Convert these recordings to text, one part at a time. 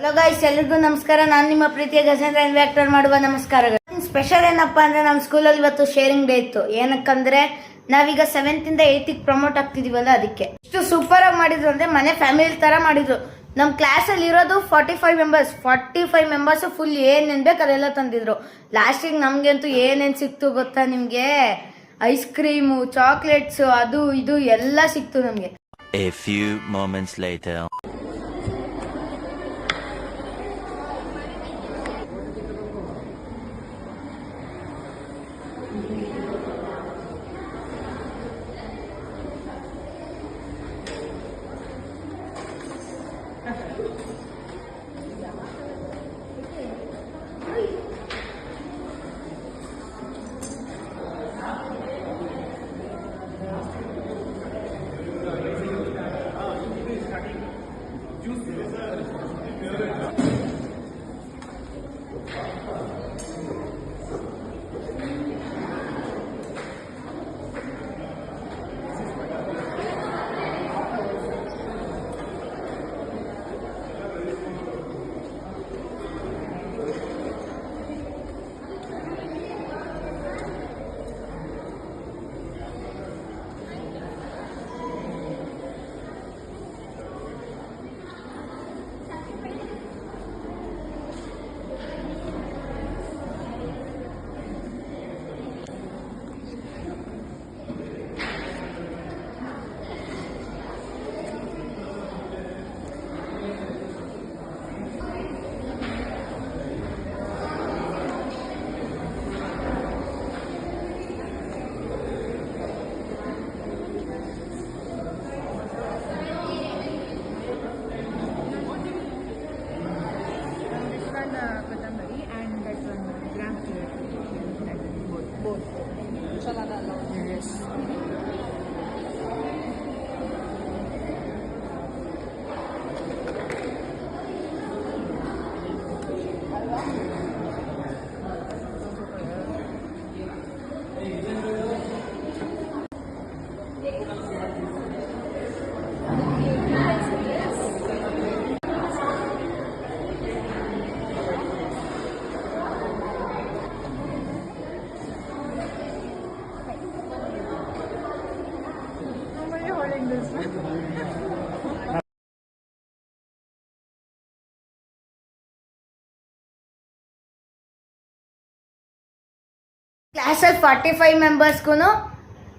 Hello guys, ಎಲ್ರಿಗೂ ನಮಸ್ಕಾರ. ನಾನು ನಿಮ್ಮ ಪ್ರೀತಿಯ ಗಜೇಂದ್ರ ಇನ್ವ್ಯಾಕ್ಟರ್ ಮಾಡುವ ನಮಸ್ಕಾರಗಳು. ಸ್ಪೆಷಲ್ ಏನಪ್ಪಾ ಅಂದ್ರೆ ನಮ್ಮ ಸ್ಕೂಲಲ್ಲಿ ಇವತ್ತು ಶೇರಿಂಗ್ ಡೇ ಇತ್ತು. ಏನಕ್ಕಂದ್ರೆ ನಾವೀಗ 7th ಇಂದ 8th ಪ್ರಮೋಟ್ ಆಗ್ತಿದೀವಲ್ಲ, ಅದಕ್ಕೆ ಇಷ್ಟು ಸೂಪರ್ ಆಗಿ ಮಾಡಿದ್ರು ಅಂದ್ರೆ ಮನೆ ಫ್ಯಾಮಿಲಿ ತರ ಮಾಡಿದ್ರು. ನಮ್ಮ ಕ್ಲಾಸ್ ಅಲ್ಲಿ ಇರೋದು 45 ಮೆಂಬರ್ಸ್ ಫುಲ್ ಏನೇನ್ ಬೇಕು ಅದೆಲ್ಲ ತಂದಿದ್ರು. ಲಾಸ್ಟಿಗೆ ನಮ್ಗಂತೂ ಏನೇನ್ ಸಿಕ್ತು ಗೊತ್ತಾ ನಿಮ್ಗೆ? ಐಸ್ ಕ್ರೀಮು, ಚಾಕ್ಲೇಟ್ಸ್, ಅದು ಇದು ಎಲ್ಲ ಸಿಕ್ತು ನಮ್ಗೆ. A few moments later. ಕ್ಲಾಸಲ್ಲಿ 45 ಮೆಂಬರ್ಸ್ಗೂ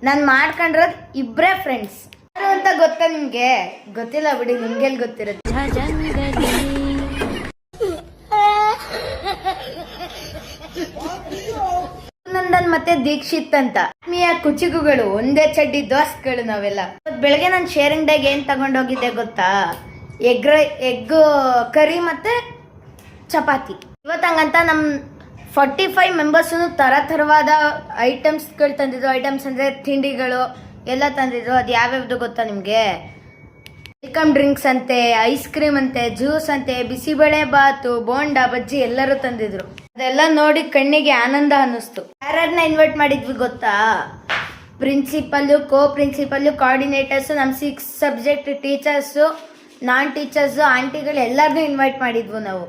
ನಾನು ಮಾಡ್ಕೊಂಡಿರೋದು ಇಬ್ಬರೇ ಫ್ರೆಂಡ್ಸ್. ಯಾರು ಅಂತ ಗೊತ್ತಾ ನಿಮ್ಗೆ? ಗೊತ್ತಿಲ್ಲ ಬಿಡಿ, ನಿಮ್ಗೆಲ್ಲಿ ಗೊತ್ತಿರುತ್ತೆ. ನಂದನ್ ಮತ್ತೆ ದೀಕ್ಷಿತ್ ಅಂತ ಆತ್ಮೀಯ ಕುಚಿಗುಗಳು, ಒಂದೇ ಚಡ್ಡಿ ದೋಸ್ತ್ಗಳು ನಾವೆಲ್ಲ. ಬೆಳಗ್ಗೆ ನಾನು ಶೇರಿಂಗ್ ಡೇಗೆ ಏನ್ ತಗೊಂಡೋಗಿದ್ದೆ ಗೊತ್ತಾ? ಎಗ್ ಕರಿ ಮತ್ತೆ ಚಪಾತಿ. ಇವತ್ತಂಗಂತ ನಮ್ 45 ಮೆಂಬರ್ಸ್ ತರವಾದ ಐಟಮ್ಸ್ಗಳು ತಂದಿದ್ರು. ಐಟಮ್ಸ್ ಅಂದ್ರೆ ತಿಂಡಿಗಳು ಎಲ್ಲ ತಂದಿದ್ರು. ಅದು ಯಾವ್ಯಾವ್ದು ಗೊತ್ತಾ ನಿಮ್ಗೆ? ವೆಲ್ಕಮ್ ಡ್ರಿಂಕ್ಸ್ ಅಂತೆ, ಐಸ್ ಕ್ರೀಮ್ ಅಂತೆ, ಜ್ಯೂಸ್ ಅಂತೆ, ಬಿಸಿಬೇಳೆ ಬಾತು, ಬೋಂಡಾ, ಬಜ್ಜಿ ಎಲ್ಲರೂ ತಂದಿದ್ರು. ಅದೆಲ್ಲ ನೋಡಿ ಕಣ್ಣಿಗೆ ಆನಂದ ಅನ್ನಿಸ್ತು. ಯಾರನ್ನ ಇನ್ವೈಟ್ ಮಾಡಿದ್ವಿ ಗೊತ್ತಾ? ಪ್ರಿನ್ಸಿಪಲ್, ಕೋ ಪ್ರಿನ್ಸಿಪಲ್, ಕೋಆರ್ಡಿನೇಟರ್ಸ್, ನಮ್ 6 ಸಬ್ಜೆಕ್ಟ್ ಟೀಚರ್ಸ್, ನಾನ್ ಟೀಚರ್ಸ್, ಆಂಟಿಗಳು ಎಲ್ಲರನ್ನೂ ಇನ್ವೈಟ್ ಮಾಡಿದ್ವು ನಾವು.